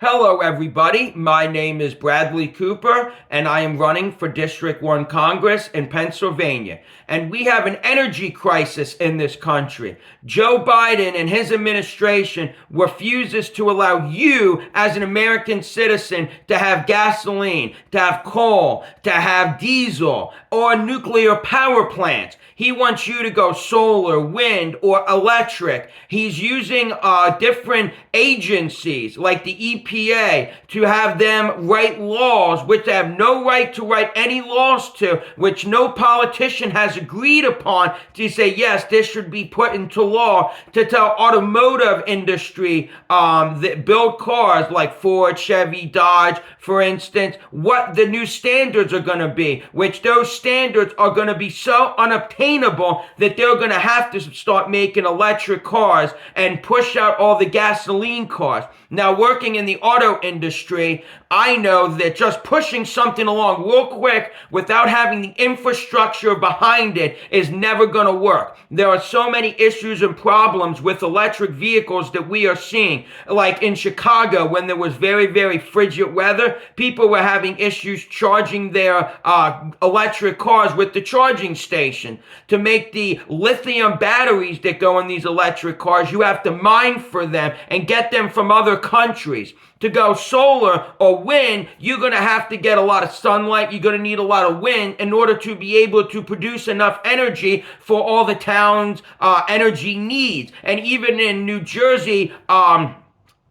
Hello, everybody. My name is Bradley Cooper, and I am running for District 1 Congress in Pennsylvania. And we have an energy crisis in this country. Joe Biden and his administration refuses to allow you, as an American citizen, to have gasoline, to have coal, to have diesel, or nuclear power plants. He wants you to go solar, wind, or electric. He's using different agencies like the EPA to have them write laws which they have no right to write any laws to, which no politician has agreed upon, to say, yes, this should be put into law, to tell automotive industry that build cars like Ford, Chevy, Dodge, for instance, what the new standards are going to be, which those standards are going to be so unobtainable that they're going to have to start making electric cars and push out all the gasoline cars. Now, working in the auto industry, I know that just pushing something along real quick without having the infrastructure behind it is never going to work. There are so many issues and problems with electric vehicles that we are seeing. Like in Chicago, when there was very, very frigid weather, people were having issues charging their electric cars with the charging station. To make the lithium batteries that go in these electric cars, you have to mine for them and get them from other countries. To go solar or wind, you're going to have to get a lot of sunlight. You're going to need a lot of wind in order to be able to produce enough energy for all the town's energy needs. And even in New Jersey,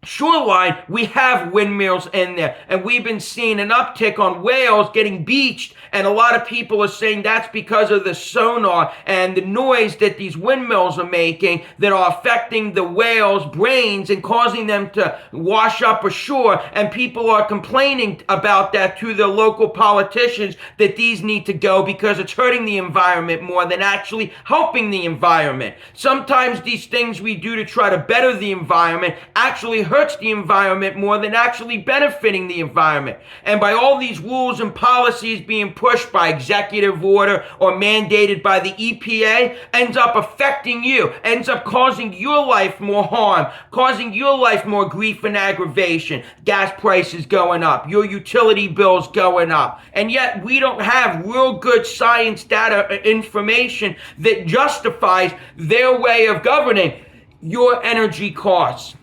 shoreline, we have windmills in there, and we've been seeing an uptick on whales getting beached, and a lot of people are saying that's because of the sonar and the noise that these windmills are making that are affecting the whales' brains and causing them to wash up ashore, and people are complaining about that to their local politicians that these need to go because it's hurting the environment more than actually helping the environment. Sometimes these things we do to try to better the environment actually hurts the environment more than actually benefiting the environment. And by all these rules and policies being pushed by executive order or mandated by the EPA, ends up affecting you, ends up causing your life more harm, causing your life more grief and aggravation, gas prices going up, your utility bills going up. And yet we don't have real good science data information that justifies their way of governing your energy costs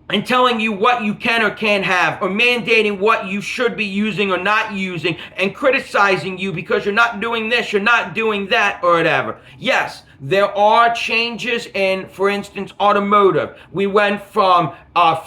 and telling you what you can or can't have, or mandating what you should be using or not using, and criticizing you because you're not doing this, you're not doing that, or whatever. Yes, there are changes in, for instance, automotive. We went from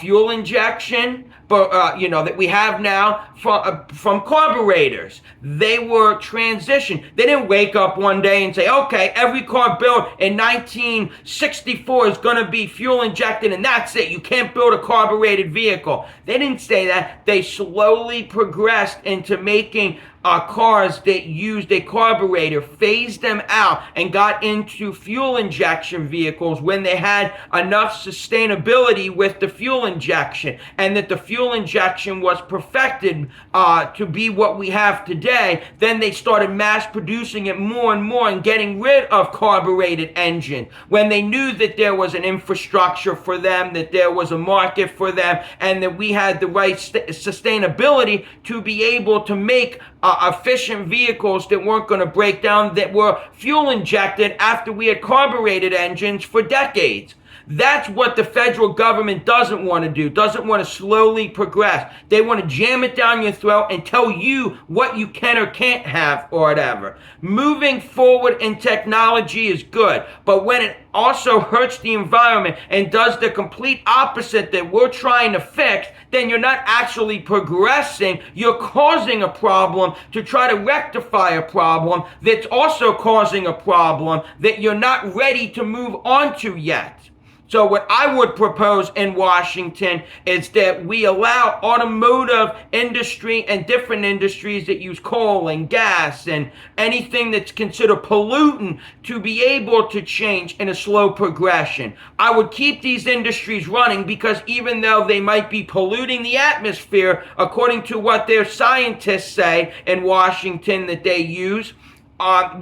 fuel injection, that we have now from carburetors. They were transitioned. They didn't wake up one day and say, okay, every car built in 1964 is going to be fuel injected and that's it. You can't build a carbureted vehicle. They didn't say that. They slowly progressed into making cars that used a carburetor, phased them out, and got into fuel injection vehicles when they had enough sustainability with the fuel injection, and that the fuel injection was perfected to be what we have today. Then they started mass producing it more and more and getting rid of carbureted engine when they knew that there was an infrastructure for them, that there was a market for them, and that we had the right sustainability to be able to make efficient vehicles that weren't going to break down, that were fuel injected after we had carbureted engines for decades. That's what the federal government doesn't want to do, doesn't want to slowly progress. They want to jam it down your throat and tell you what you can or can't have or whatever. Moving forward in technology is good, but when it also hurts the environment and does the complete opposite that we're trying to fix, then you're not actually progressing. You're causing a problem to try to rectify a problem that's also causing a problem that you're not ready to move on to yet. So what I would propose in Washington is that we allow automotive industry and different industries that use coal and gas and anything that's considered pollutant to be able to change in a slow progression. I would keep these industries running because even though they might be polluting the atmosphere, according to what their scientists say in Washington that they use,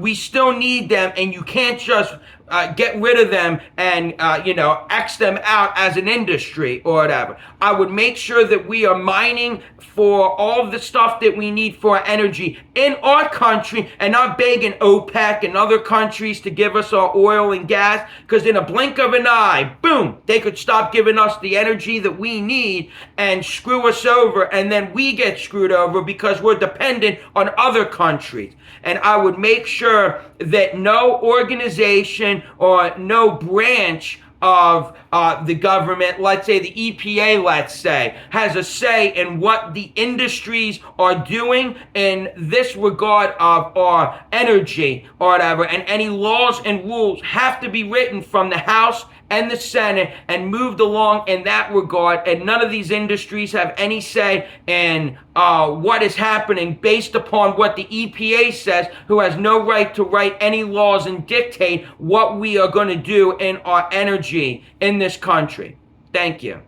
we still need them, and you can't just get rid of them and, X them out as an industry or whatever. I would make sure that we are mining for all of the stuff that we need for our energy in our country and not begging OPEC and other countries to give us our oil and gas, because in a blink of an eye, boom, they could stop giving us the energy that we need and screw us over, and then we get screwed over because we're dependent on other countries. And I would make sure that no organization or no branch of the government, let's say the EPA, let's say, has a say in what the industries are doing in this regard of our energy or whatever. And any laws and rules have to be written from the House and the Senate and moved along in that regard. And none of these industries have any say in what is happening based upon what the EPA says, who has no right to write any laws and dictate what we are going to do in our energy in this country. Thank you.